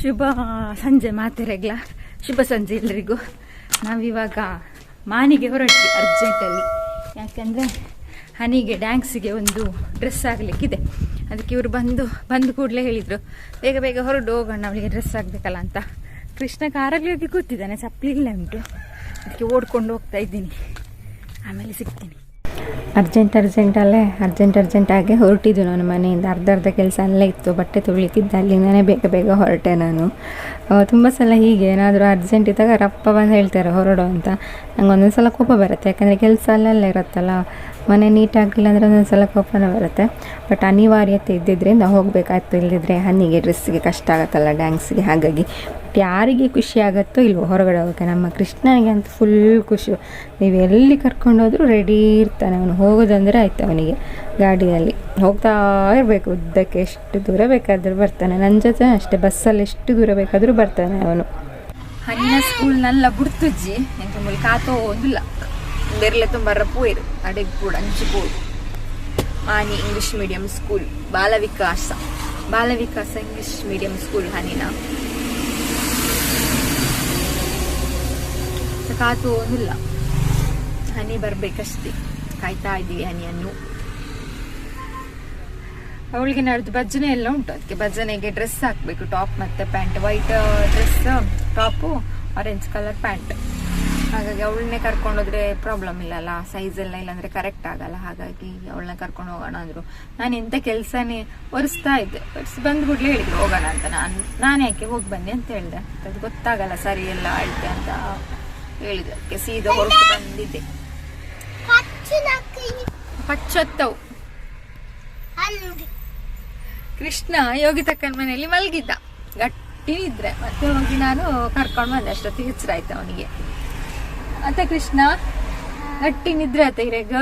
ಶುಭ ಸಂಜೆ ಮಾತೆರೆಗ್ಲ ಶುಭ ಸಂಜೆ ಎಲ್ಲರಿಗೂ. ನಾವಿವಾಗ ಮಾನಿಗೆ ಹೊರಟ್ವಿ ಅರ್ಜೆಂಟಲ್ಲಿ. ಯಾಕಂದರೆ ಹನಿಗೆ ಡ್ಯಾನ್ಸಿಗೆ ಒಂದು ಡ್ರೆಸ್ ಆಗಲಿಕ್ಕಿದೆ. ಅದಕ್ಕೆ ಇವರು ಬಂದು ಕೂಡಲೇ ಹೇಳಿದರು ಬೇಗ ಬೇಗ ಹೊರಡು ಹೋಗೋಣ, ಅವಳಿಗೆ ಡ್ರೆಸ್ ಆಗಬೇಕಲ್ಲ ಅಂತ. ಕೃಷ್ಣ ಕಾರಲ್ಲಿ ಹೋಗಿ ಕೂತಿದ್ದಾನೆ, ಚಪ್ಪಲಿ ಇಲ್ಲ ಉಂಟು. ಅದಕ್ಕೆ ಓಡ್ಕೊಂಡು ಹೋಗ್ತಾ ಇದ್ದೀನಿ, ಆಮೇಲೆ ಸಿಗ್ತೀನಿ. ಅರ್ಜೆಂಟಾಗಿ ಹೊರಟಿದ್ದು ನಾನು ಮನೆಯಿಂದ. ಅರ್ಧ ಕೆಲಸ ಅಲ್ಲೇ ಇತ್ತು, ಬಟ್ಟೆ ತೊಳಿತಿದ್ದೆ, ಅಲ್ಲಿಂದನೇ ಬೇಗ ಹೊರಟೆ ನಾನು. ತುಂಬ ಸಲ ಹೀಗೆ ಏನಾದರೂ ಅರ್ಜೆಂಟ್ ಇದ್ದಾಗ ರಪ್ಪ ಬಂದು ಹೇಳ್ತಾರೆ ಹೊರಡು ಅಂತ. ನಂಗೆ ಒಂದೊಂದು ಸಲ ಕೋಪ ಬರುತ್ತೆ, ಯಾಕಂದರೆ ಕೆಲಸ ಅಲ್ಲೆಲ್ಲ ಇರುತ್ತಲ್ಲ, ಮನೆ ನೀಟಾಗಿಲ್ಲ ಅಂದರೆ ಒಂದೊಂದು ಸಲ ಕೋಪನೇ ಬರುತ್ತೆ. ಬಟ್ ಅನಿವಾರ್ಯತೆ ಇದ್ದಿದ್ದರಿಂದ ಹೋಗಬೇಕಾಯ್ತು, ಇಲ್ಲದಿದ್ದರೆ ಹನಿಗೆ ಡ್ರೆಸ್ಸಿಗೆ ಕಷ್ಟ ಆಗುತ್ತಲ್ಲ ಡ್ಯಾನ್ಸಿಗೆ. ಹಾಗಾಗಿ ಯಾರಿಗೆ ಖುಷಿ ಆಗುತ್ತೋ ಇಲ್ವೋ ಹೊರಗಡೆ ಹೋಗೋಕ್ಕೆ, ನಮ್ಮ ಕೃಷ್ಣನಿಗೆ ಅಂತ ಫುಲ್ ಖುಷಿ. ನೀವು ಎಲ್ಲಿ ಕರ್ಕೊಂಡೋದ್ರೂ ರೆಡಿ ಇರ್ತಾನೆ ಅವನು. ಹೋಗೋದಂದರೆ ಆಯ್ತು ಅವನಿಗೆ. ಗಾಡಿಯಲ್ಲಿ ಹೋಗ್ತಾ ಇರಬೇಕು ಉದ್ದಕ್ಕೆ, ಎಷ್ಟು ದೂರ ಬೇಕಾದರೂ ಬರ್ತಾನೆ. ನನ್ನ ಜೊತೆ ಅಷ್ಟೇ, ಬಸ್ಸಲ್ಲಿ ಎಷ್ಟು ದೂರ ಬೇಕಾದರೂ ಬರ್ತಾನೆ ಅವನು. ಹನಿನ ಸ್ಕೂಲ್ ನಲ್ಲ ಬುಡ್ತುಜ್ಜಿ ಎಂತ ಮೂಲ ಕಾತೋದಿಲ್ಲ ಬೆರ್ಲೆ ತುಂಬ ರಪ್ಪೋಯಿರು ಅಡೆಗೆ ಕೂಡ ಹಂಚಿಬೋದು. Mani English medium school, Balavikasa English medium school ಹನಿನ ಕಾತು ಒಂದಿಲ್ಲ. ಹನಿ ಬರ್ಬೇಕಷ್ಟೇ, ಕಾಯ್ತಾ ಇದ್ದೀವಿ ಹನಿಯನ್ನು. ಅವಳಿಗೆ ನಾಡ್ದು ಭಜನೆ ಎಲ್ಲ ಉಂಟು, ಅದಕ್ಕೆ ಭಜನೆಗೆ ಡ್ರೆಸ್ ಹಾಕಬೇಕು. ಟಾಪ್ ಮತ್ತು pant, white dress top, orange colour pant. ಹಾಗಾಗಿ ಅವಳನ್ನೇ ಕರ್ಕೊಂಡೋದ್ರೆ ಪ್ರಾಬ್ಲಮ್ ಇಲ್ಲಲ್ಲ, ಸೈಜ್ ಎಲ್ಲ ಇಲ್ಲಾಂದರೆ ಕರೆಕ್ಟ್ ಆಗಲ್ಲ. ಹಾಗಾಗಿ ಅವಳನ್ನ ಕರ್ಕೊಂಡು ಹೋಗೋಣ ಅಂದರು. ನಾನು ಎಂಥ ಕೆಲಸನೇ ಒರೆಸ್ತಾ ಇದ್ದೆ, ಬಂದು ಕೂಡಲೇ ಹೇಳಿದ್ರು ಹೋಗೋಣ ಅಂತ. ನಾನು ಯಾಕೆ ಹೋಗಿ ಬನ್ನಿ ಅಂತ ಹೇಳಿದೆ. ಅದು ಗೊತ್ತಾಗಲ್ಲ ಸರಿ ಎಲ್ಲ ಅಳ್ತೆ ಅಂತ ಹೇಳಿದೆ. ಅದಕ್ಕೆ ಸೀದಾ ಹೊರಟು ಬಂದಿದ್ದೆ. ಪಚ್ಚತ್ತವು ಕೃಷ್ಣ ಯೋಗಿತಕ್ಕನ ಮನೆಯಲ್ಲಿ ಮಲಗಿದ್ದ, ಗಟ್ಟಿ ನಿದ್ರೆ. ಮತ್ತೆ ಹೋಗಿ ನಾನು ಕರ್ಕೊಂಡು ಬಂದೆ, ಅಷ್ಟೊತ್ತಿಗೆ ಹೆಸರಾಯ್ತು ಅವನಿಗೆ. ಅತ್ತ ಕೃಷ್ಣ ಗಟ್ಟಿ ನಿದ್ರೆ ಆತ ಇರೆಗ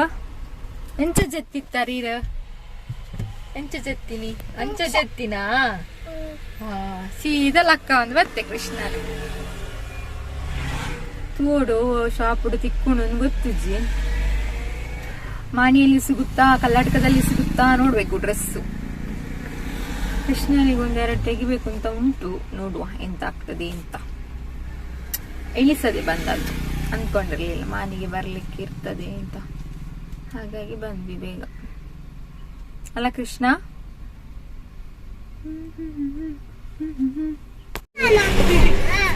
ಎಂಚ ಜತ್ತಿತ್ತಾರೀರ ಎಂಚ ಜತ್ತಿನಿ ಅಂಚ ಜತ್ತಿನ ಸೀದಾ ಲಕ್ಕ ಒಂದು ಬತ್ತೆ ಕೃಷ್ಣ. ತೋಡು ಶಾಪುಡು ತಿಕ್ಕೊಂಡು ಗೊತ್ತಿಜ್ಜಿ. ಮಾಣಿಯಲ್ಲಿ ಸಿಗುತ್ತಾ ಕರ್ನಾಟಕದಲ್ಲಿ ಸಿಗುತ್ತಾ ನೋಡ್ಬೇಕು ಡ್ರೆಸ್ಸು. ಕೃಷ್ಣನಿಗೆ ಒಂದೆರಡು ತೆಗಿಬೇಕು ಅಂತ ಉಂಟು, ನೋಡುವ ಎಂತ ಆಗ್ತದೆ ಅಂತ. ಇಳಿಸದೆ ಬಂದದ್ದು, ಅಂದ್ಕೊಂಡಿರ್ಲಿಲ್ಲ ಮಾನಿಗೆ ಬರ್ಲಿಕ್ಕೆ ಇರ್ತದೆ ಅಂತ. ಹಾಗಾಗಿ ಬಂದ್ವಿ ಬೇಗ ಅಲ್ಲ ಕೃಷ್ಣ.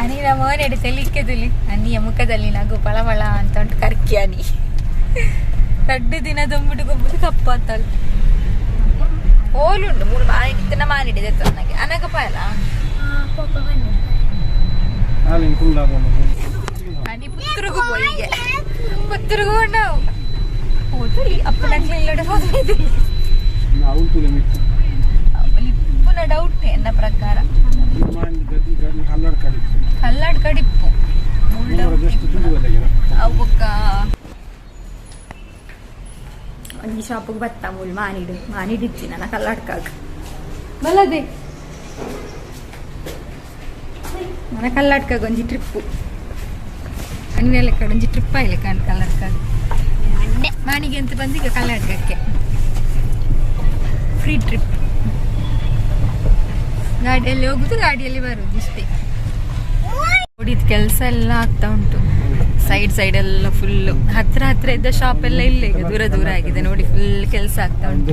ಅನಿನ ಮೋನೆಡೆ ತೆಲಿಕ್ಕೆದುಲಿ ಅನ್ನಿಯ ಮುಖದಲ್ಲಿ ನಗು ಪಳಪಳ ಅಂತ ಉಂಟು. ಕರ್ಕಿ ಅನಿ 2 ದಿನ ದೊಂಬಿಟ್ಟು ಗೊಬ್ಬದು ಕಪ್ಪ ಅಂತಲ್ಲ ಓಲುಂಡು. 3 ಮಾನಿಡಿದ್ದನ್ನ ಮಾನಿಡಿದೆ ನನಗೆ ಅನಗಪಾಯಲ್ಲ ಅನಿ ಪುತ್ತರಿಗೂ ಹೋಯಿಗೆ ಪುತ್ತರಿಗೂ ನಾವು ಹೋದಲ್ಲಿ ಅಪ್ಪನಕ್ಲೆಲ್ಲಡೆ ಹೋಗಿದ್ವಿ. ಪುನಃ ಡೌಟ್ ಎನ್ನ ಪ್ರಕಾರ ಕಲ್ಲಡ್ ಕಡಿಪ್ಪು ಅವಕ್ಕ ಈ ಶಾಪಿಗೆ ಬತ್ತ ಮೂಲ್ ಮಾನಿಡಿಚ್ಚಿ ನನ್ನ ಕಲ್ಲಡ್ಕಾಗ ಬಲ್ಲದೆ ನನ್ನ ಕಲ್ಲಡ್ಕಾಗ ಒಂಜಿ ಟ್ರಿಪ್ಪು ಅಣ್ಣೆಲ್ಲ ಕಡೆ ಒಂಜಿ ಟ್ರಿಪ್ ಆಯ್ಲೆ ಕಾಣ್ ಕಲ್ಲಡ್ಕಾಗ ಮಾನಿಗೆ ಅಂತ ಬಂದೀಗ ಕಲ್ಲಡ್ಕಕ್ಕೆ ಫ್ರೀ ಟ್ರಿಪ್. ಗಾಡಿಯಲ್ಲಿ ಹೋಗುದು ಗಾಡಿಯಲ್ಲಿ ಬರುದು ಇಷ್ಟೇ. ನೋಡಿದ ಕೆಲಸ ಎಲ್ಲ ಆಗ್ತಾ ಉಂಟು. ಸೈಡ್ ಎಲ್ಲ ಫುಲ್ ಹತ್ರ ಇದ್ದ ಶಾಪ್ ಎಲ್ಲ ಇಲ್ಲ, ಈಗ ದೂರ ಆಗಿದೆ ನೋಡಿ. ಫುಲ್ ಕೆಲಸ ಆಗ್ತಾ ಉಂಟು.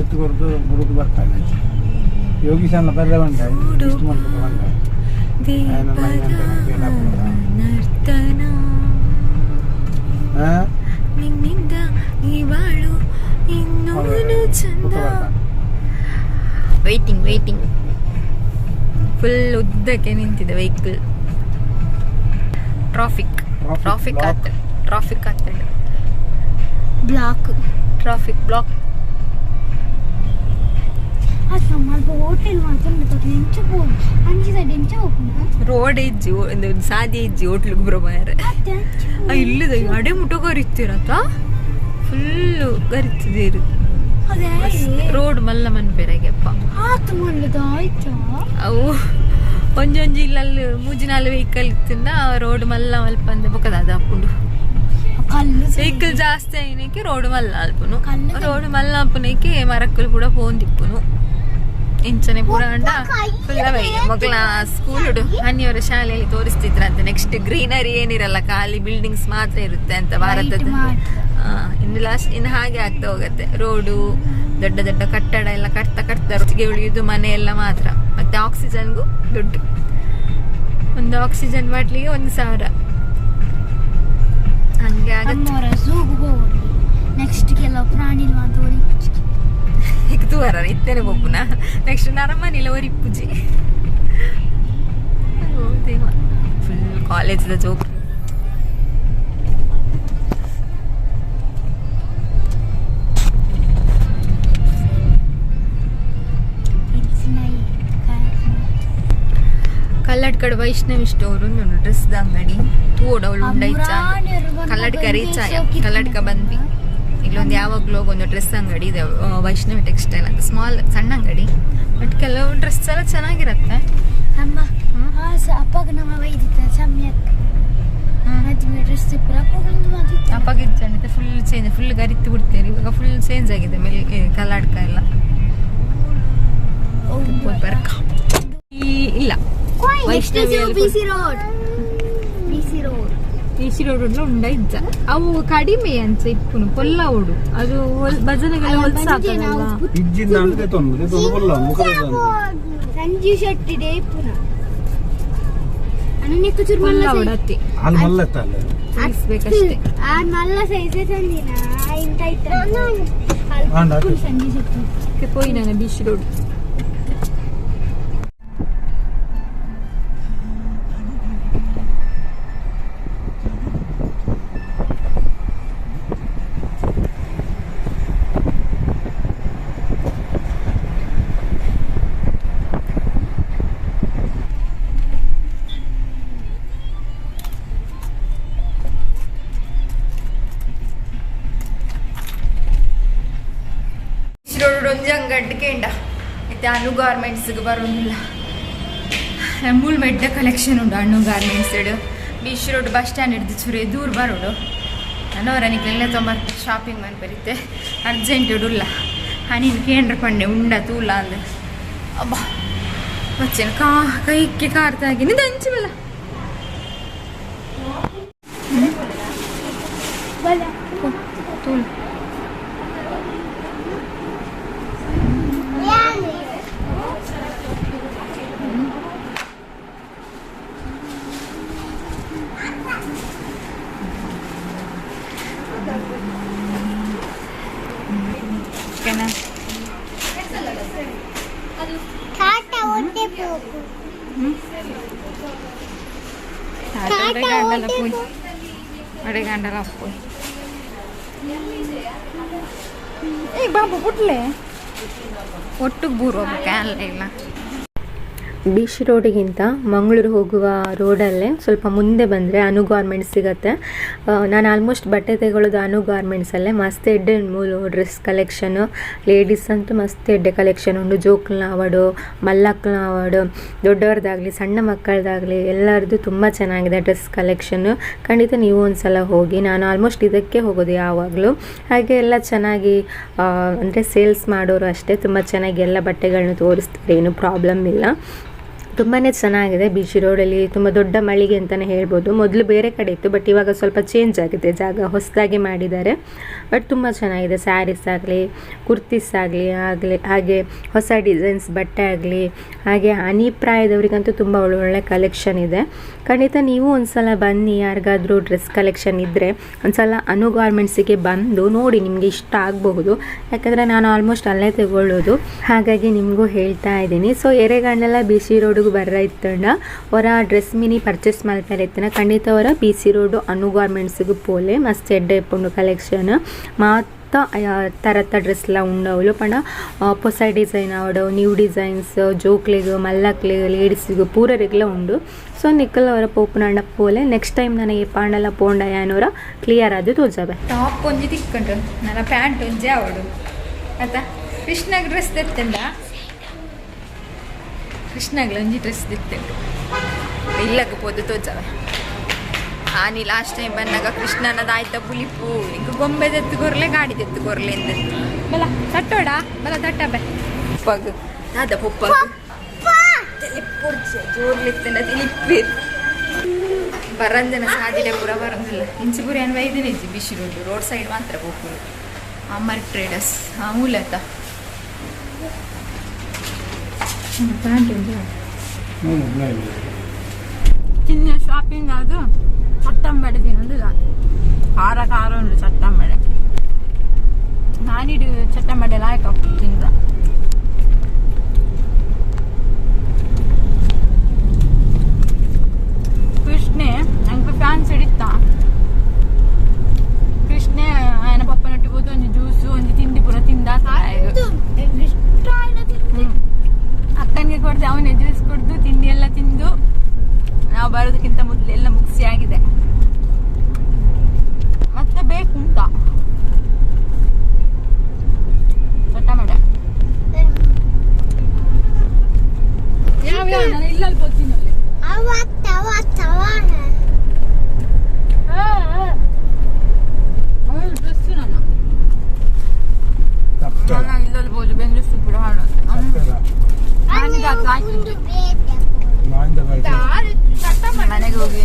ವೇಟಿಂಗ್ ಫುಲ್ ಉದ್ದಕ್ಕೆ ನಿಂತಿದೆ ವೆಹಿಕಲ್. ಟ್ರಾಫಿಕ್ ಆಗ್ತದೆ. Traffic block. ರೋಡ್ ಇಜ್ಜಿ ಒಂದು ಸಾದಿ ಇಜ್ಜಿ ಹೋಟ್ಲಿಗೆ ಬರೋ ಮಾರ ಇಲ್ಲದ ಅಡೆ ಮುಟ್ಟ ಗರಿತಿರತ್ತ ಫುಲ್ಲು ಗರಿತಿದ್ದೀರು. ರೋಡ್ ಮಲ್ಲ ಮನ್ಪೇರಾಗೆಪ್ಪ ಅವು ಒಂಜೊಂಜಿ ಇಲ್ಲಲ್ಲಿ 3-4 ವೆಹಿಕಲ್ ಇತ್ತಿನ ರೋಡ್ ಮಲ್ಲ ಮಲ್ಪ ಅಂದೆ ಬೊಕ್ಕದ ಅದು ಹಾಕೊಂಡು ವೆಹಿಕಲ್ ಜಾಸ್ತಿ అయినಕ್ಕೆ ರೋಡ್ ಮಲ್ಲ ಅಲ್ಪುನು. ರೋಡ್ ಮಲ್ಲ ಅಪ್ಪನಕ್ಕೆ ಮರಕ್ಕಲು ಕೂಡ ಫೋನ್ ತಿಪ್ಪುನು. ಇಂಚನೆ ಪೂರ ಗಂಡ ಫುಲ್ಲ ಬೈಗೆ ಮಕ್ಕಳ ಸ್ಕೂಲ್ ಹನಿಯವರ ಶಾಲೆಯಲ್ಲಿ ತೋರಿಸ್ತಿದ್ರಂತೆ ನೆಕ್ಸ್ಟ್ ಗ್ರೀನರಿ ಏನಿರಲ್ಲ, ಖಾಲಿ ಬಿಲ್ಡಿಂಗ್ಸ್ ಮಾತ್ರ ಇರುತ್ತೆ ಅಂತ ಭಾರತದ. ಇನ್ನು ಹಾಗೆ ಆಗ್ತಾ ಹೋಗುತ್ತೆ. ರೋಡು ದೊಡ್ಡ ದೊಡ್ಡ ಕಟ್ಟಡ ಎಲ್ಲ ಕಟ್ತಾ ಉಳಿಯುದು ಮನೆ ಎಲ್ಲ ಮಾತ್ರ. ಮತ್ತೆ ಆಕ್ಸಿಜನ್ಗೂ ದುಡ್ಡು, ಒಂದು ಆಕ್ಸಿಜನ್ ಬಾಟ್ಲಿಗೆ 1,000 ಹಂಗೆ ಆಗುತ್ತೆ. ನೆಕ್ಸ್ಟ್ ಕೆಲವು ಪ್ರಾಣಿ ಈಗ ತೂವರ ಇತ್ತೇನೆ ಬೊಪ್ಪುನ ನೆಕ್ಸ್ಟ್ ನರಮನಿಲ ಒರಿಪ್ಪುಜಿ. ಫುಲ್ ಕಾಲೇಜ್ದ ಜೋಕ್. ಕಲ್ಲಡ್ಕಡೆ ವೈಷ್ಣವಿ ಸ್ಟೋರ್ ಡ್ರೆಸ್ದ ಅಂಗಡಿ ತೂಡವಳು ಉಂಡೈಚ ಕಲ್ಲಡ್ಕ ರೀಚ್ ಆಯ ಕಲ್ಲಡ್ಕ ಬಂದ್ವಿ. ಇಲ್ಲೊಂದು ಯಾವಾಗಲೂ ಒಂದು ಡ್ರೆಸ್ ಅಂಗಡಿ ಇದೆ, ವೈಷ್ಣವಿ ಟೆಕ್ಸ್ಟೈಲ್ ಅಂತ, ಸ್ಮಾಲ್ ಸಣ್ಣ ಅಂಗಡಿ. ಬಟ್ ಕೆಲವು ಡ್ರೆಸ್ ಎಲ್ಲ ಚೆನ್ನಾಗಿರುತ್ತೆ. ಅಪ್ಪಗಿದ್ದ ಫುಲ್ ಚೇಂಜ್, ಫುಲ್ ಗರಿತ್ತು ಬಿಡ್ತೇನೆ. ಇವಾಗ ಫುಲ್ ಚೇಂಜ್ ಆಗಿದೆ ಮೇಲೆ ಕಲ್ಲಡ್ಕ ಎಲ್ಲ. ಇಲ್ಲ ವೈಷ್ಣವಿ B.C Road ಉಂಡ ಇದ್ದ ಅವು ಕಡಿಮೆ ಅನ್ಸ ಇಪ್ಪುನು ಪೊಲ್ಲ ಓಡು ಅದು ಭಜನೆಗೆಲ್ಲ ಹೊಲ್ಸಾಕಲ್ಲ. ಸಂಜೀವ್ ಶೆಟ್ಟಿ ಡೇ ಪುನ ಪೊಲ್ಲ ಓಡತ್ತಿ ಬೇಕಷ್ಟೇ. ಮಲ್ಲ ಸೈಜ್ ತಂದಿನ ಸಂಜೀವ್ ಶೆಟ್ಟಿ ಪೋಯಿ ನಾನು B.C Road. ಒಂಜಿ ಅಂಗಡಿಗೆ ಇಂಡ ಮತ್ತೆ ಅನು ಗಾರ್ಮೆಂಟ್ಸ್ಗೆ ಬರೋದಿಲ್ಲ. ಮೂಲ್ ಮೆಡ್ಡ ಕಲೆಕ್ಷನ್ ಉಂಡು ಅಣ್ಣು garments. B.C Road bus stand ಹಿಡಿದು ಚೂರೇ ದೂರ ಬರೋಡು. ನನ್ನವರ ನಿಕ್ಲೆಲ್ಲ ತುಂಬ ಶಾಪಿಂಗ್ ಮಾಡಿ ಬರೀತೆ ಅರ್ಜೆಂಟ್ ಇಡುಲ್ಲ. ಹನಿನ ಕೇಂದ್ರ ಕೊಂಡೆ ಉಂಡ ತೂಲ ಅಂದ ಅಬ್ಬಾ ಬಚ್ಚೇನು ಕೈಕ್ಕೆ ಕಾರ್ತಾಗಿ ನಿಂದ ಹಂಚಿಬಲ್ಲ ತೂಲು ಅಡೆಗಂಡಲ ಪೋಯ್ ಏ ಬಾಬು ಪುಟ್ಲೆ ಒಟ್ಟಿಗೆ ಬೂರು ಕ್ಯಾನ್ಲ ಇಲ್ಲ. B.C ರೋಡಿಗಿಂತ ಮಂಗಳೂರು ಹೋಗುವ ರೋಡಲ್ಲೇ ಸ್ವಲ್ಪ ಮುಂದೆ ಬಂದರೆ ಅನು ಗಾರ್ಮೆಂಟ್ಸ್ ಸಿಗುತ್ತೆ. ನಾನು ಆಲ್ಮೋಸ್ಟ್ ಬಟ್ಟೆ ತೆಗೊಳ್ಳೋದು ಅನು ಗಾರ್ಮೆಂಟ್ಸಲ್ಲೇ. ಮಸ್ತ್ ಎಡ್ಡೆ ಮೂಲು ಡ್ರೆಸ್ ಕಲೆಕ್ಷನು, ಲೇಡೀಸ್ ಅಂತೂ ಮಸ್ತ್ ಎಡ್ಡೆ ಕಲೆಕ್ಷನ್ ಉಂಟು. ಜೋಕ್ಲನ ಆವಡು, ಮಲ್ಲಕ್ಲನ ಆವಡು, ದೊಡ್ಡವ್ರದ್ದಾಗಲಿ ಸಣ್ಣ ಮಕ್ಕಳದಾಗಲಿ ಎಲ್ಲರದ್ದು ತುಂಬ ಚೆನ್ನಾಗಿದೆ ಡ್ರೆಸ್ ಕಲೆಕ್ಷನ್ನು. ಖಂಡಿತ ನೀವು ಒಂದು ಸಲ ಹೋಗಿ. ನಾನು ಆಲ್ಮೋಸ್ಟ್ ಇದಕ್ಕೆ ಹೋಗೋದು ಯಾವಾಗಲೂ. ಹಾಗೆ ಎಲ್ಲ ಚೆನ್ನಾಗಿ ಅಂದರೆ ಸೇಲ್ಸ್ ಮಾಡೋರು ಅಷ್ಟೇ ತುಂಬ ಚೆನ್ನಾಗಿ ಎಲ್ಲ ಬಟ್ಟೆಗಳನ್ನ ತೋರಿಸ್ತಾರೆ, ಏನು ಪ್ರಾಬ್ಲಮ್ ಇಲ್ಲ. ತುಂಬಾ ಚೆನ್ನಾಗಿದೆ. B.C ರೋಡಲ್ಲಿ ತುಂಬ ದೊಡ್ಡ ಮಳಿಗೆ ಅಂತಲೇ ಹೇಳ್ಬೋದು. ಮೊದಲು ಬೇರೆ ಕಡೆ ಇತ್ತು, ಬಟ್ ಇವಾಗ ಸ್ವಲ್ಪ ಚೇಂಜ್ ಆಗಿದೆ, ಜಾಗ ಹೊಸದಾಗಿ ಮಾಡಿದ್ದಾರೆ. ಬಟ್ ತುಂಬ ಚೆನ್ನಾಗಿದೆ. ಸ್ಯಾರೀಸ್ ಆಗಲಿ, ಕುರ್ತೀಸ್ ಆಗಲಿ ಹಾಗೆ ಹೊಸ ಡಿಸೈನ್ಸ್ ಬಟ್ಟೆ ಆಗಲಿ, ಹಾಗೆ ಪ್ರಾಯದವರಿಗಂತೂ ತುಂಬ ಒಳ್ಳೊಳ್ಳೆ ಕಲೆಕ್ಷನ್ ಇದೆ. ಖಂಡಿತ ನೀವು ಒಂದು ಸಲ ಬನ್ನಿ. ಯಾರಿಗಾದರೂ ಡ್ರೆಸ್ ಕಲೆಕ್ಷನ್ ಇದ್ದರೆ ಒಂದು ಸಲ ಅನು ಗಾರ್ಮೆಂಟ್ಸಿಗೆ ಬಂದು ನೋಡಿ, ನಿಮಗೆ ಇಷ್ಟ ಆಗಬಹುದು. ಯಾಕಂದರೆ ನಾನು ಆಲ್ಮೋಸ್ಟ್ ಅಲ್ಲೇ ತಗೊಳ್ಳೋದು, ಹಾಗಾಗಿ ನಿಮಗೂ ಹೇಳ್ತಾ ಇದ್ದೀನಿ. ಸೊ ಎರೆಗಂಡೆಲ್ಲ B.C ರೋಡ್ ಬರ್ರ ಇತ್ತಂಡ ಅವರ ಡ್ರೆಸ್ ಮಿನಿ ಪರ್ಚೇಸ್ ಮಾಡ್ತಾರೆ ಇತ್ತನ ಖಂಡಿತ ಅವರ B.C ರೋಡು ಅನು ಗಾರ್ಮೆಂಟ್ಸ್ಗೂ ಪೋಲೆ ಮಸ್ತ್ ಎಡ್ಡೆ ಇಪ್ಪುಂಡು ಕಲೆಕ್ಷನ್ ಮಾತ್ರ ತರತ್ತ ಡ್ರೆಸ್ಲ ಉಂಡವಳು ಪಂಡ ಹೊಸ ಡಿಸೈನ್ ಆವಡವು ನ್ಯೂ ಡಿಸೈನ್ಸ್ ಜೋಕ್ಲೆಗು ಮಲ್ಲಕ್ಲೆಗು ಲೇಡೀಸಿಗೂ ಪೂರರಿಗೆಲ್ಲ ಉಂಡು. ಸೊ ನಿಕ್ಕಲ್ ಅವರ ಪೋಪುನಂಡ ಪೋಲೆ ನೆಕ್ಸ್ಟ್ ಟೈಮ್ ನನಗೆ ಪಾಂಡಲ ಪೋಂಡ ಏನೋರ ಕ್ಲಿಯರ್ ಆದ ತೋಜಾಬೆ. ಟಾಪ್ ಒಂಜಿ ತಿಕ್ಕೊಂಡು ನನ್ನ ಪ್ಯಾಂಟ್ ಒಂಜಿ ಆವಡು ಆಯ್ತಾ. ಕೃಷ್ಣಗೆ ಡ್ರೆಸ್ ತೆತ್ತಂಡ, ಕೃಷ್ಣಗೆ ಒಂಜಿ ಡ್ರೆಸ್ ತೆತ್ತಂಡು ಇಲ್ಲಕ್ಕೆ ಪೋದು ತೋಜಾವೆ. ನೀ ಲಾಸ್ಟ್ ಟೈಮ್ ಬಂದಾಗ ಕೃಷ್ಣನದ ಆಯ್ತಾ ಪುಲಿಪು ಈಗ ಗೊಂಬೆ ತೆತ್ತುಕೊರ್ಲೆ ಗಾಡಿ ತೆತ್ತುಕೊರ್ಲೆ ಎಂದ ಬಲ ತಟ್ಟೋಡ ಬಲ ತಟ್ಟ ಬೆ pug Ada poppa. Telepurce, jorlittena tilippir. Barandena sadile pura barandilla. Inchi puri an vaidine ji B.C Road side matra populu. Amar traders. Amulata. Pant unja. చిన్న షాపింగ్ కాదు చట్టం పడి తినండి కారం ఉండు చట్టం పడే ನಾನಿಡು ಚಟ್ಟಂ ಬಡೆ ಲಾಯಕ ತಿಂದ ಕೃಷ್ಣೆ ನಂಗೆ ಫ್ಯಾನ್ಸ್ ಹಿಡಿತ ಕೃಷ್ಣೆ ఆయన ಪಪ್ಪನೊಟ್ಟಿ ಹೋದು ಒಂದು ಜ್ಯೂಸು ಒಂದು ತಿಂಡಿ ಪೂರ ತಿಂದ ಅಕ್ಕನಿಗೆ ಕೊಡ್ದೆ ಅವನೇ ಜ್ಯೂಸ್ ಕುಡ್ದು ತಿಂಡಿ ಎಲ್ಲ ತಿಂದು ನಾವು ಬರೋದಕ್ಕಿಂತ ಮೊದಲೆಲ್ಲ ಮುಗಿಸಿ ಆಗಿದೆ ಮತ್ತೆ ಬೇಕು ಅಂತ ಚಟ್ಟಮಡೆ ನಾನು ಇಲ್ಲಲ್ಲಿ ಬರ್ತೀನಿ ಡ್ರೆಸ್ ನಾನು ಇಲ್ಲಲ್ಲಿ ಬೋದು ಬೆಂಗ್ಳೂರು ಬಿಡ ಮನೆಗೆ ಹೋಗಿ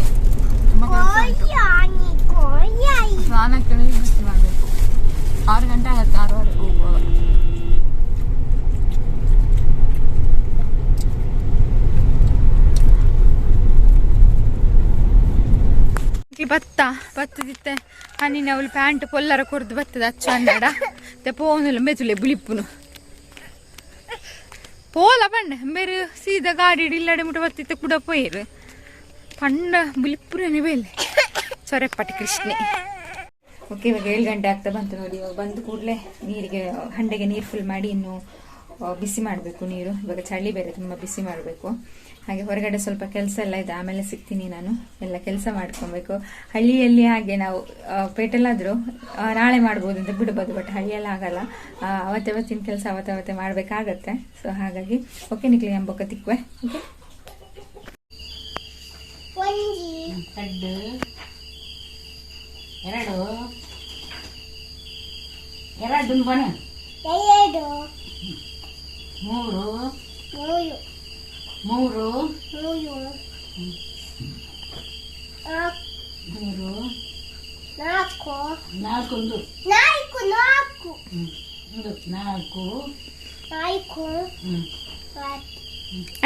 ಸ್ನಾನಕ್ಕೆ ಬಿಸಿ ಮಾಡಬೇಕು 6 ಗಂಟೆ ಆಗುತ್ತೆ 6:30 ಹೋಗುವಾಗ ಬತ್ತದಿತ್ತೆ ಹಣ್ಣಿನ ಅವಳು ಪ್ಯಾಂಟ್ ಪೊಲ್ಲರ ಕೊರ್ದು ಬತ್ತದ ಅಚ್ಚ ಅಂದಾಡ ಪೋನಲ್ಲ ಮೆದುಲೆ ಬುಳಿಪ್ಪುನು ಪೋಲ ಪಂಡ ಬೇರೆ ಸೀದಾ ಗಾಡಿ ಇಲ್ಲಡೆ ಮುಟ್ಟ ಬತ್ತಿತ್ತ ಕೂಡ ಪೋಯಿರು ಪಂಡ ಬುಳಿಪ್ಪುರನೇ ಬೇಲೆ ಸೊರೆಪ್ಪಟ್ಟಿ ಕೃಷ್ಣೆ ಓಕೆ ಇವಾಗ 7 ಗಂಟೆ ಆಗ್ತಾ ಬಂತು ನೋಡಿ ಇವಾಗ ಬಂದು ಕೂಡಲೇ ನೀರಿಗೆ ಹಂಡೆಗೆ ನೀರು ಫುಲ್ ಮಾಡಿ ಇನ್ನು ಬಿಸಿ ಮಾಡಬೇಕು ನೀರು ಇವಾಗ ಚಳಿ ಬೇರೆ ತುಂಬ ಬಿಸಿ ಮಾಡಬೇಕು ಹಾಗೆ ಹೊರಗಡೆ ಸ್ವಲ್ಪ ಕೆಲಸ ಎಲ್ಲ ಇದೆ ಆಮೇಲೆ ಸಿಗ್ತೀನಿ ನಾನು ಎಲ್ಲ ಕೆಲಸ ಮಾಡ್ಕೊಬೇಕು ಹಳ್ಳಿಯಲ್ಲಿ ಹಾಗೆ ನಾವು ಪೇಟೆಲ್ಲಾದರೂ ನಾಳೆ ಮಾಡ್ಬೋದು ಅಂತ ಬಿಡ್ಬೋದು ಬಟ್ ಹಳ್ಳಿಯಲ್ಲಿ ಆಗಲ್ಲ ಅವತ್ತಿನ ಕೆಲಸ ಅವತ್ತೇ ಮಾಡಬೇಕಾಗತ್ತೆ ಸೊ ಹಾಗಾಗಿ ಓಕೆ ನಿಕ್ಲಿ ಎಂಬೊಕ್ಕ ತಿಕ್ವೆ ಓಕೆ ಎರಡು ಬಣ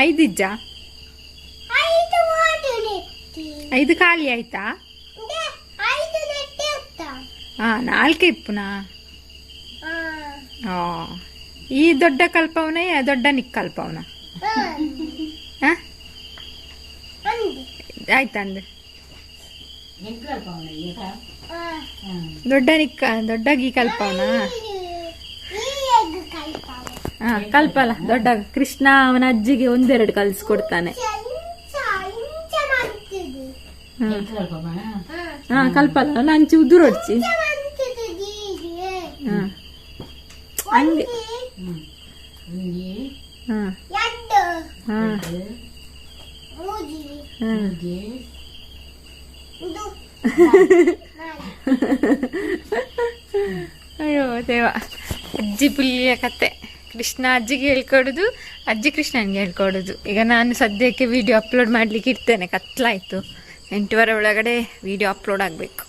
5 ಇಜ್ಜ 5 ಖಾಲಿ ಆಯ್ತಾ 4 ಇಪ್ಪುನಾ ಈ ದೊಡ್ಡ ಕಲ್ಪವನ ದೊಡ್ಡ ನಿಕ್ಕಲ್ಪವನ ಆಯ್ತಾ ಅಂದ್ರೆ ದೊಡ್ಡ ಗೀ ಕಲ್ಪವನ ಕಲ್ಪಲ್ಲ ದೊಡ್ಡ ಕೃಷ್ಣ ಅವನ ಅಜ್ಜಿಗೆ 1-2 ಕಲ್ಸ್ಕೊಡ್ತಾನೆ ಕಲ್ಪಲ್ಲ ನಂಚಿ ಉದುರೊಡ್ಚಿ ಹಂಗೆ ಅಯ್ಯೋ ದೇವ ಅಜ್ಜಿ ಪುಲ್ಲಿಯ ಕತೆ ಕೃಷ್ಣ ಅಜ್ಜಿಗೆ ಹೇಳ್ಕೊಡುದು ಅಜ್ಜಿ ಕೃಷ್ಣನ್ಗೆ ಹೇಳ್ಕೊಡುದು ಈಗ ನಾನು ಸದ್ಯಕ್ಕೆ ವಿಡಿಯೋ ಅಪ್ಲೋಡ್ ಮಾಡ್ಲಿಕ್ಕೆ ಇರ್ತೇನೆ ಕತ್ಲಾಯ್ತು 8:15 ಒಳಗಡೆ ವಿಡಿಯೋ ಅಪ್ಲೋಡ್ ಆಗಬೇಕು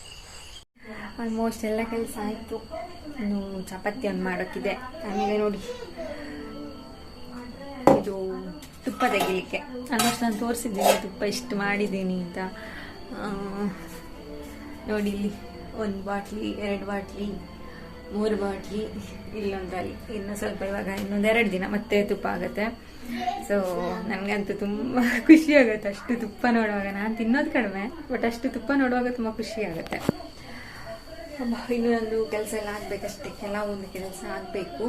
ಆಲ್ಮೋಸ್ಟ್ ಎಲ್ಲ ಕೆಲಸ ಆಯಿತು ಇನ್ನು ಚಪಾತಿಯನ್ನು ಮಾಡೋಕ್ಕಿದೆ ಆಮೇಲೆ ನೋಡಿ ಇದು ತುಪ್ಪ ತೆಗಿಲಿಕ್ಕೆ ಆಲ್ಮೋಸ್ಟ್ ನಾನು ತೋರಿಸಿದ್ದೀನಿ ತುಪ್ಪ ಇಷ್ಟು ಮಾಡಿದ್ದೀನಿ ಅಂತ ನೋಡಿ ಇಲ್ಲಿ 1 ಬಾಟ್ಲಿ 2 ಬಾಟ್ಲಿ 3 ಬಾಟ್ಲಿ ಇಲ್ಲೊಂದಲ್ಲಿ ಇನ್ನು ಸ್ವಲ್ಪ ಇವಾಗ ಇನ್ನೊಂದು 2 ದಿನ ಮತ್ತೆ ತುಪ್ಪ ಆಗುತ್ತೆ ಸೊ ನನಗಂತೂ ತುಂಬ ಖುಷಿ ಆಗುತ್ತೆ ಅಷ್ಟು ತುಪ್ಪ ನೋಡುವಾಗ ನಾನು ತಿನ್ನೋದು ಕಡಿಮೆ ಬಟ್ ಅಷ್ಟು ತುಪ್ಪ ನೋಡುವಾಗ ತುಂಬ ಖುಷಿ ಆಗುತ್ತೆ ಇನ್ನೂ ಒಂದು ಕೆಲಸ ಎಲ್ಲ ಆಗಬೇಕಷ್ಟೇ ಕೆಲವೊಂದು ಕೆಲಸ ಆಗಬೇಕು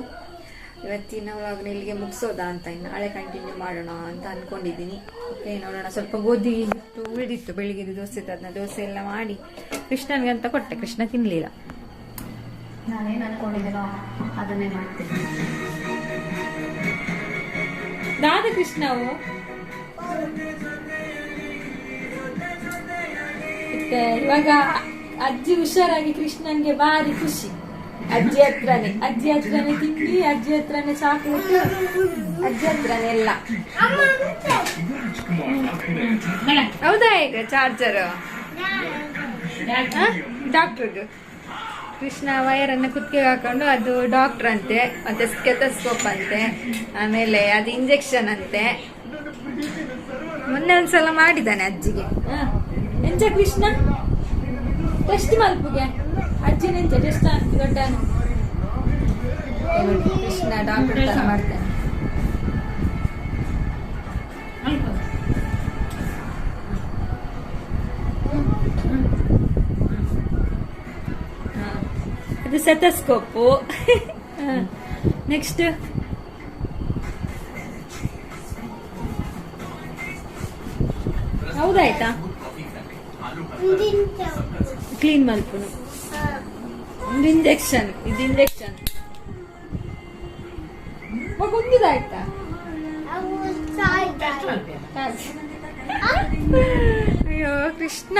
ಇವತ್ತಿನ ವ್ಲಾಗ್ನ ಇಲ್ಲಿಗೆ ಮುಗಿಸೋದಾ ಅಂತ ಇನ್ನು ನಾಳೆ ಕಂಟಿನ್ಯೂ ಮಾಡೋಣ ಅಂತ ಅಂದ್ಕೊಂಡಿದ್ದೀನಿ ಓಕೆ ನೋಡೋಣ ಸ್ವಲ್ಪ ಗೋಧಿ ಹಿಟ್ಟು ಉಳಿದಿತ್ತು ಬೆಳಿಗ್ಗೆ ದೋಸೆ ಅದನ್ನ ದೋಸೆ ಎಲ್ಲ ಮಾಡಿ ಕೃಷ್ಣನಿಗೆ ಅಂತ ಕೊಟ್ಟೆ ಕೃಷ್ಣ ತಿನ್ನಲಿಲ್ಲ ನಾನೇನು ಅಂದ್ಕೊಂಡಿದ್ದೀನೋ ಅದನ್ನೇ ಮಾಡ್ತೀನಿ ದಾದ ಕೃಷ್ಣವು ಇವಾಗ ಅಜ್ಜಿ ಹುಷಾರಾಗಿ ಕೃಷ್ಣನ್ಗೆ ಭಾರಿ ಖುಷಿ ಅಜ್ಜಿ ಹತ್ರನೇ ತಿಂಡಿ, ಅಜ್ಜಿ ಹತ್ರನೇ ಚಾಕ್ಲೇಟ್, ಅಜ್ಜಿ ಹತ್ರನೇ ಎಲ್ಲ. ಹೌದಾ? ಈಗ ಚಾರ್ಜರ್ ಡಾಕ್ಟರ್ದು ಕೃಷ್ಣ ವೈರನ್ನು ಕುತ್ತಿಗೆ ಹಾಕೊಂಡು, ಅದು ಡಾಕ್ಟರ್ ಅಂತೆ, ಮತ್ತೆ ಸ್ಟೆಥೋಸ್ಕೋಪ್ ಅಂತೆ, ಆಮೇಲೆ ಅದು ಇಂಜೆಕ್ಷನ್ ಅಂತೆ. ಮೊನ್ನೆ ಒಂದ್ಸಲ ಮಾಡಿದ್ದಾನೆ ಅಜ್ಜಿಗೆ. ಎಂಚ ಕೃಷ್ಣ ಟೆಸ್ಟ್ ಮಲ್ಪುಗೆ ಅಜ್ಜಿನ ಎಂಚ ಟೆಸ್ಟ್ ಆಗ್ತದೆ ದೊಡ್ಡ ಕೃಷ್ಣ ಡಾಕ್ಟರ್ ತರ ಮಾಡ್ತಾನೆ. ಅದು ಸ್ಟೆಥೋಸ್ಕೋಪು. ನೆಕ್ಸ್ಟ್ ಹೌದಾಯ್ತಾ? ಕ್ಲೀನ್ ಮಲ್ಪುನು. ಒಂದು ಇಂಜೆಕ್ಷನ್, ಇದು ಇಂಜೆಕ್ಷನ್ ಒಂದಿದಾಯ್ತಾ? ಅಯ್ಯೋ ಕೃಷ್ಣ,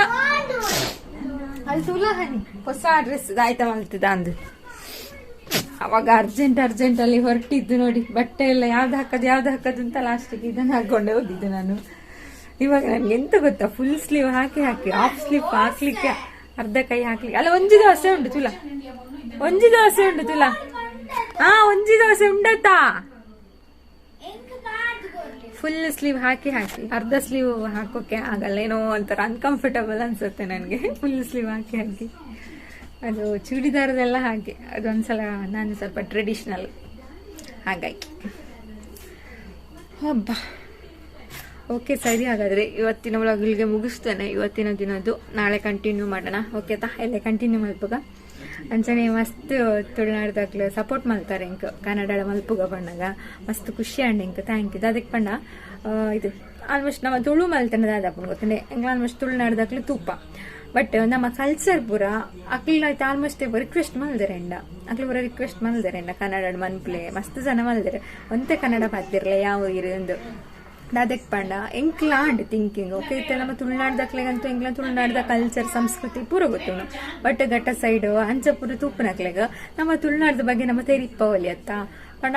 ಅದು ತುಲಾಹನಿ ಹೊಸ ಡ್ರೆಸ್ ಆಯ್ತಾ ಮಲ್ತದ ಅಂದು. ಅವಾಗ ಅರ್ಜೆಂಟ್ ಅಲ್ಲಿ ಹೊರಟಿದ್ದು ನೋಡಿ, ಬಟ್ಟೆ ಎಲ್ಲ ಯಾವ್ದು ಹಾಕದು ಅಂತ ಲಾಸ್ಟಿಗೆ ಇದನ್ನ ಹಾಕೊಂಡೆ ಹೋಗಿದ್ದು ನಾನು. ಇವಾಗ ನನ್ಗೆ ಎಂತ ಗೊತ್ತಾ, ಫುಲ್ ಸ್ಲೀವ್ ಹಾಕಿ ಹಾಫ್ ಸ್ಲೀವ್ ಹಾಕ್ಲಿಕ್ಕೆ, ಅರ್ಧ ಕೈ ಹಾಕ್ಲಿಕ್ಕೆ. ಅಲ್ಲ ಒಂಜಿ ದೋಸೆ ಉಂಟು ತುಲಾ, ಒಂಜಿ ದೋಸೆ ಉಂಡತಾ. ಫುಲ್ ಸ್ಲೀವ್ ಹಾಕಿ ಅರ್ಧ ಸ್ಲೀವ್ ಹಾಕೋಕೆ ಆಗಲ್ಲ, ಏನೋ ಒಂಥರ ಅನ್ಕಂಫರ್ಟಬಲ್ ಅನ್ಸುತ್ತೆ ನನಗೆ ಫುಲ್ ಸ್ಲೀವ್ ಹಾಕಿ. ಅದು ಚೂಡಿದಾರದೆಲ್ಲ ಹಾಗೆ, ಅದೊಂದ್ಸಲ ನಾನು ಸ್ವಲ್ಪ ಟ್ರೆಡಿಷನಲ್ ಹಾಗಾಗಿ. ಹಬ್ಬ ಓಕೆ ಸರಿ, ಹಾಗಾದ್ರೆ ಇವತ್ತಿನ ವ್ಲಾಗ್ ಇಲ್ಲಿಗೆ ಮುಗಿಸ್ತೇನೆ. ಇವತ್ತಿನ ದಿನದ್ದು ನಾಳೆ ಕಂಟಿನ್ಯೂ ಮಾಡೋಣ. ಓಕೆ ತಾ ಎಲ್ಲ ಕಂಟಿನ್ಯೂ ಮಲ್ಪುಗ ಅಂಚನೆ ಮಸ್ತ್ ತುಳುನಾಡ್ದಾಗ್ಲು ಸಪೋರ್ಟ್ ಮಾಡ್ತಾರೆ ಇಂಕ ಕನ್ನಡ ಮಲ್ಪುಗ ಬಣ್ಣಗ ಮಸ್ತ್ ಖುಷಿ ಅಂಡ್ ಇಂಕ ಥ್ಯಾಂಕ್ ಯು. ಅದಕ್ಕೆ ಬಣ್ಣ ಇದು ಆಲ್ಮೋಸ್ಟ್ ನಮ್ಮ ತುಳು ಮಲ್ತನದ ಅದಪ್ಪನ ಗೊತ್ತಂಡೆ ಎಂಗ್ಲ ಆಲ್ಮೋಸ್ಟ್ ತುಳುನಾಡ್ದಾಗ್ಲು ತೂಪ. ಬಟ್ ನಮ್ಮ ಕಲ್ಚರ್ ಪೂರ ಅಕ್ಲಾಯ್ತು ಆಲ್ಮೋಸ್ಟ್ ರಿಕ್ವೆಸ್ಟ್ ಮಲ್ದರೆ ಪೂರ ರಿಕ್ವೆಸ್ಟ್ ಮಲ್ದರೆ ಕನ್ನಡ ಮನ್ಪ್ಲೆ ಮಸ್ತ್ ಜನ ಮಲ್ದರೆ ಒಂತೆ ಕನ್ನಡ ಪಾತಿರ್ಲೆ ಯಾವ ಇರೋದು ಅದಕ್ಕೆ ಪಂಡ ಎಂಕ್ಲಾಂಡ್ ಥಿಂಕಿಂಗ್. ಓಕೆ ಇತ್ತೆ ನಮ್ಮ ತುಳುನಾಡ್ದಾಕ್ಲೆಗಂತೂ ಎಂಕ್ಲ ತುಳುನಾಡ್ದ ಕಲ್ಚರ್ ಸಂಸ್ಕೃತಿ ಪೂರ ಗೊತ್ತು. ಬಟ್ ಘಟ್ಟ ಸೈಡ್ ಅಂಚ ಪೂರ ತೂಪನಕ್ಲೆಗ ನಮ್ಮ ತುಳುನಾಡ್ದ ಬಗ್ಗೆ ನಮ್ಮ ತೆರಿಪ್ಪ ಒಲಿಯತ್ತ ಪಂಡ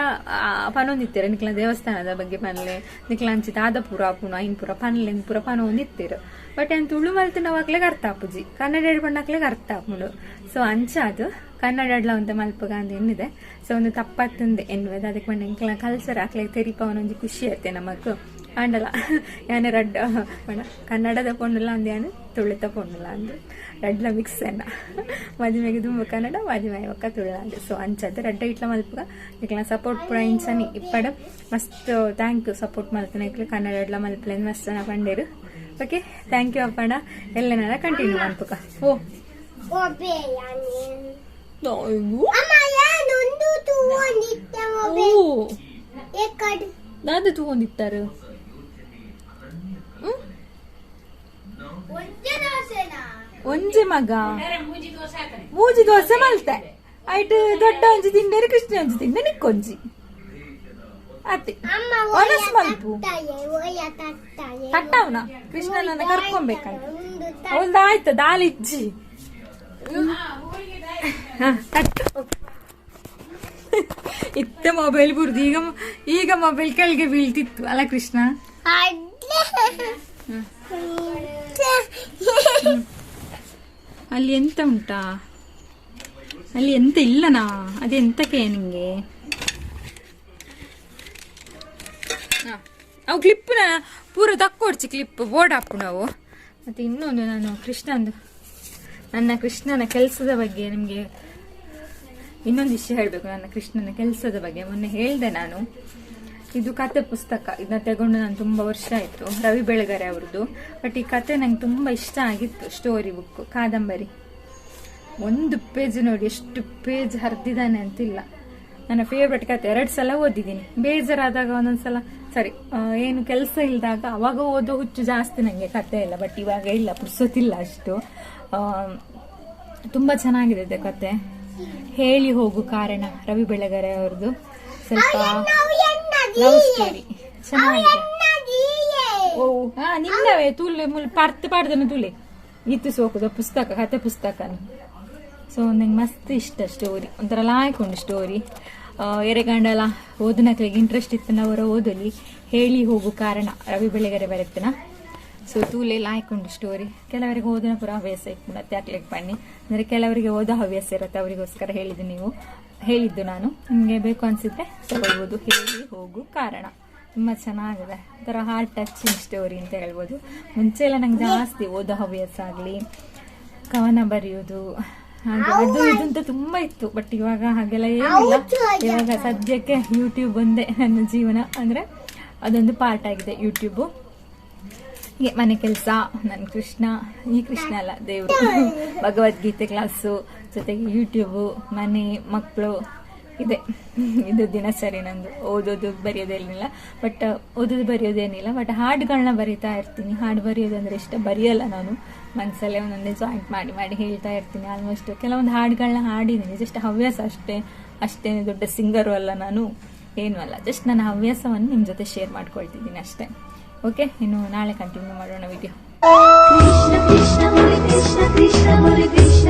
ಪನೊಂದಿತ್ತೇರು ನಿಕ್ಲ ದೇವಸ್ಥಾನದ ಬಗ್ಗೆ ಪನ್ಲೆ ನಿಕ್ಲ ಅಂಚಿತ ಆದ ಪೂರ ಆಪುನು ಐನ್ ಪೂರ ಪನ್ಲೆ ಪೂರ ಪನೊಂದಿತ್ತೇರು. ಬಟ್ ಏನು ತುಳು ಮಲ್ತು ನಾವು ಹಾಕ್ಲೆಗೆ ಅರ್ಥ ಆಪುಜಿ, ಕನ್ನಡ ಪಣ್ಣಕ್ಲೆಗೆ ಅರ್ಥ ಆಪುಂಡು. ಸೊ ಅಂಚ ಅದು ಕನ್ನಡ ಒಂದು ಮಲ್ಪಗ ಅಂತ ಎನ್ನಿದೆ. ಸೊ ಒಂದು ತಪ್ಪತ್ತಂದೆ ಎನ್ನುವುದು ಅದಕ್ಕೆ ಪಂಡ ಎಂಕ್ಲ ಕಲ್ಚರ್ ಹಾಕ್ಲೆಗೆ ತೆರಿಪ ಒಂದೊಂದು ಖುಷಿ ಆಯ್ತೆ ನಮಗೂ ಆಂಡಲ ಯಾನೆ ರಡ್ಡ ಪಂಡ ಕನ್ನಡದ ಪೊಂಡುಲ್ಲ ಅಂದ ಯಾನು ತುಳಿತ ಪೊಂಡುಲ್ಲ ಅಂದು ರಡ್ಲ ಮಿಕ್ಸ್ ಎನ್ನ ಮದುವೆಗೆ ತುಂಬ ಕನ್ನಡ ಮದುವೆ ಒಕ್ಕ ತುಳ ಅಂದು. ಸೊ ಅಂಚದ್ದು ರಡ್ಡ ಇಟ್ಲ ಮಲ್ಪಗ ಇಕ್ಲ ಸಪೋರ್ಟ್ ಪೂರ ಇಂಚನಿ ಇಪ್ಪಡ ಮಸ್ತ್ ಥ್ಯಾಂಕ್ ಯು ಸಪೋರ್ಟ್ ಮಲ್ಪನ ಇಕ್ಲ ಕನ್ನಡ ಎಡ್ಲ ಮಲ್ಪಲೇನು ಮಸ್ತ್ ಜನ ಪಂಡೇರು. Okay thank you Appanna. ಎಲ್ಲ ಕಂಟಿನ್ಯೂ ಮಲ್ಪಗ. ದಾದ ತಗೊಂಡಿತ್ತಾರು ಒಂಜೆ ಮಗ ಮೂಜಿ ದೋಸೆ ಮಲ್ತೆ ಆಯ್ತು. ದೊಡ್ಡ ಒಂಜಿ ತಿಂಡೇರು ಕೃಷ್ಣ ಒಂಜಿ ತಿಂಡೆ ನಿಕ್ಕೊಂಜಿ ಅತ್ತೆ ಒನಸ್ ಮಲ್ಪು ತಟ್ಟವನ ಕೃಷ್ಣನ ಕರ್ಕೊಂಬೇಕಂತ ಅವಳ್ದು ಆಯ್ತು ದಾಲಿಜ್ಜಿ ಇತ್ತ ಮೊಬೈಲ್ ಬುರ್ದು ಈಗ ಮೊಬೈಲ್ ಕೆಳಗೆ ಬೀಳ್ತಿತ್ತು ಅಲ್ಲ ಕೃಷ್ಣ. ಅಲ್ಲಿ ಎಂತ ಉಂಟಾ? ಅಲ್ಲಿ ಎಂತ ಇಲ್ಲನಾ? ಅದೆಂತಕ್ಕೆ ನಿಂಗೆ? ಅವು ಕ್ಲಿಪ್ನ ಪೂರ ತಕ್ಕೊಡ್ಚಿ ಕ್ಲಿಪ್ ಬೋರ್ಡ್ ಹಾಕು ನಾವು. ಮತ್ತೆ ಇನ್ನೊಂದು ನಾನು ನನ್ನ ಕೃಷ್ಣನ ಕೆಲಸದ ಬಗ್ಗೆ ನಿಮಗೆ ಇನ್ನೊಂದು ವಿಷಯ ಹೇಳಬೇಕು. ನನ್ನ ಕೃಷ್ಣನ ಕೆಲಸದ ಬಗ್ಗೆ ಮೊನ್ನೆ ಹೇಳಿದೆ ನಾನು. ಇದು ಕತೆ ಪುಸ್ತಕ, ಇದನ್ನ ತಗೊಂಡು ನಾನು ತುಂಬ ವರ್ಷ ಆಯಿತು. ರವಿ ಬೆಳಗೆರೆ ಅವ್ರದ್ದು. ಬಟ್ ಈ ಕತೆ ನಂಗೆ ತುಂಬ ಇಷ್ಟ ಆಗಿತ್ತು. ಸ್ಟೋರಿ ಬುಕ್, ಕಾದಂಬರಿ. ಒಂದು ಪೇಜ್ ನೋಡಿ ಎಷ್ಟು ಪೇಜ್ ಹರಿದಿದ್ದಾನೆ ಅಂತಿಲ್ಲ. ನನ್ನ ಫೇವ್ರೆಟ್ ಕತೆ. 2 ಸಲ ಓದಿದ್ದೀನಿ. ಬೇಜಾರಾದಾಗ ಒಂದೊಂದ್ಸಲ ಸರಿ ಏನು ಕೆಲಸ ಇಲ್ದಾಗ ಅವಾಗ ಓದೋ ಹುಚ್ಚು ಜಾಸ್ತಿ ನನಗೆ ಕತೆ ಎಲ್ಲ. ಬಟ್ ಇವಾಗ ಇಲ್ಲ, ಪುರ್ಸೋತಿಲ್ಲ ಅಷ್ಟು. ತುಂಬ ಚೆನ್ನಾಗಿದೆ ಕತೆ. ಹೇಳಿ ಹೋಗು ಕಾರಣ, ರವಿ ಬೆಳಗೆರೆ ಅವ್ರದ್ದು. ಸ್ವಲ್ಪ ಲವ್ ಸ್ಟೋರಿ ಚೆನ್ನಾಗಿದೆ. ಓ ಹಾ ನಿನ್ನವೇ ತುಲೆ ಪಾರ್ದನು ತುಲೆ ಗೀತು ಸೋಕುದ ಪುಸ್ತಕ, ಕತೆ ಪುಸ್ತಕನು ಸೊ ನಂಗೆ ಮಸ್ತ್ ಇಷ್ಟ ಸ್ಟೋರಿ, ಒಂಥರ ಲಾಯ್ಕೊಂಡು ಸ್ಟೋರಿ. ಎರೆಗಂಡಲ ಓದನಕ್ಲಿಗೆ ಇಂಟ್ರೆಸ್ಟ್ ಇತ್ತನ ಅವರ ಓದಲಿ ಹೇಳಿ ಹೋಗು ಕಾರಣ ರವಿ ಬೆಳಗೆರೆ ಬರೆತ್ತನ. ಸೊ ತೂಲೆ ಲಾಯ್ಕೊಂಡು ಸ್ಟೋರಿ. ಕೆಲವರಿಗೆ ಓದನ ಪುರ ಹವ್ಯಾಸ ಇತ್ತು ಮತ್ತೆ ಹಾಕ್ಲಿಕ್ಕೆ ಬನ್ನಿ, ಅಂದರೆ ಕೆಲವರಿಗೆ ಓದೋ ಹವ್ಯಾಸ ಇರುತ್ತೆ, ಅವರಿಗೋಸ್ಕರ ಹೇಳಿದ್ದು ನಾನು. ನಿಮಗೆ ಬೇಕು ಅನಿಸಿದ್ರೆ ತಗೊಳ್ಬೋದು. ಹೇಳಿ ಹೋಗು ಕಾರಣ ತುಂಬ ಚೆನ್ನಾಗಿದೆ, ಒಂಥರ ಹಾರ್ಟ್ ಟಚಿಂಗ್ ಸ್ಟೋರಿ ಅಂತ ಹೇಳ್ಬೋದು. ಮುಂಚೆ ಎಲ್ಲ ನಂಗೆ ಜಾಸ್ತಿ ಓದೋ ಹವ್ಯಾಸ ಆಗಲಿ, ಕವನ ಬರೆಯೋದು ಹಾಗೆ ಅದು ಇದು ಅಂತ ತುಂಬ ಇತ್ತು. ಬಟ್ ಇವಾಗ ಹಾಗೆಲ್ಲ ಏನಿಲ್ಲ. ಇವಾಗ ಸದ್ಯಕ್ಕೆ ಯೂಟ್ಯೂಬ್ ಒಂದೇ ನನ್ನ ಜೀವನ, ಅಂದರೆ ಅದೊಂದು ಪಾರ್ಟ್ ಆಗಿದೆ ಯೂಟ್ಯೂಬು. ಹೀಗೆ ಮನೆ ಕೆಲಸ, ನನ್ನ ಕೃಷ್ಣ, ಈ ಕೃಷ್ಣ ಅಲ್ಲ ದೇವರು, ಭಗವದ್ಗೀತೆ ಕ್ಲಾಸು, ಜೊತೆಗೆ ಯೂಟ್ಯೂಬು, ಮನೆ, ಮಕ್ಕಳು, ಇದು ದಿನಚರಿ ನಂದು. ಓದೋದು ಬರೆಯೋದೇನಿಲ್ಲ, ಓದೋದು ಬರೆಯೋದೇನಿಲ್ಲ. ಬಟ್ ಹಾಡುಗಳನ್ನ ಬರಿತಾ ಇರ್ತೀನಿ. ಹಾಡು ಬರೆಯೋದು ಅಂದರೆ ಇಷ್ಟ, ಬರೆಯಲ್ಲ ನಾನು, ಮನಸ್ಸಲ್ಲೇ ಒಂದೊಂದೇ ಜಾಯಿಂಟ್ ಮಾಡಿ ಹೇಳ್ತಾ ಇರ್ತೀನಿ. ಆಲ್ಮೋಸ್ಟ್ ಕೆಲವೊಂದು ಹಾಡುಗಳನ್ನ ಹಾಡಿದ್ದೀನಿ, ಜಸ್ಟ್ ಹವ್ಯಾಸ ಅಷ್ಟೇನು ದೊಡ್ಡ ಸಿಂಗರು ಅಲ್ಲ ನಾನು, ಏನೂ ಅಲ್ಲ. ಜಸ್ಟ್ ನನ್ನ ಹವ್ಯಾಸವನ್ನು ನಿಮ್ಮ ಜೊತೆ ಶೇರ್ ಮಾಡ್ಕೊಳ್ತಿದ್ದೀನಿ ಅಷ್ಟೇ. ಓಕೆ, ಇನ್ನು ನಾಳೆ ಕಂಟಿನ್ಯೂ ಮಾಡೋಣ ವಿಡಿಯೋ. ಕೃಷ್ಣ ಕೃಷ್ಣ ಮುರಿ ಕೃಷ್ಣ ಕೃಷ್ಣ ಮುರಿ ಕೃಷ್ಣ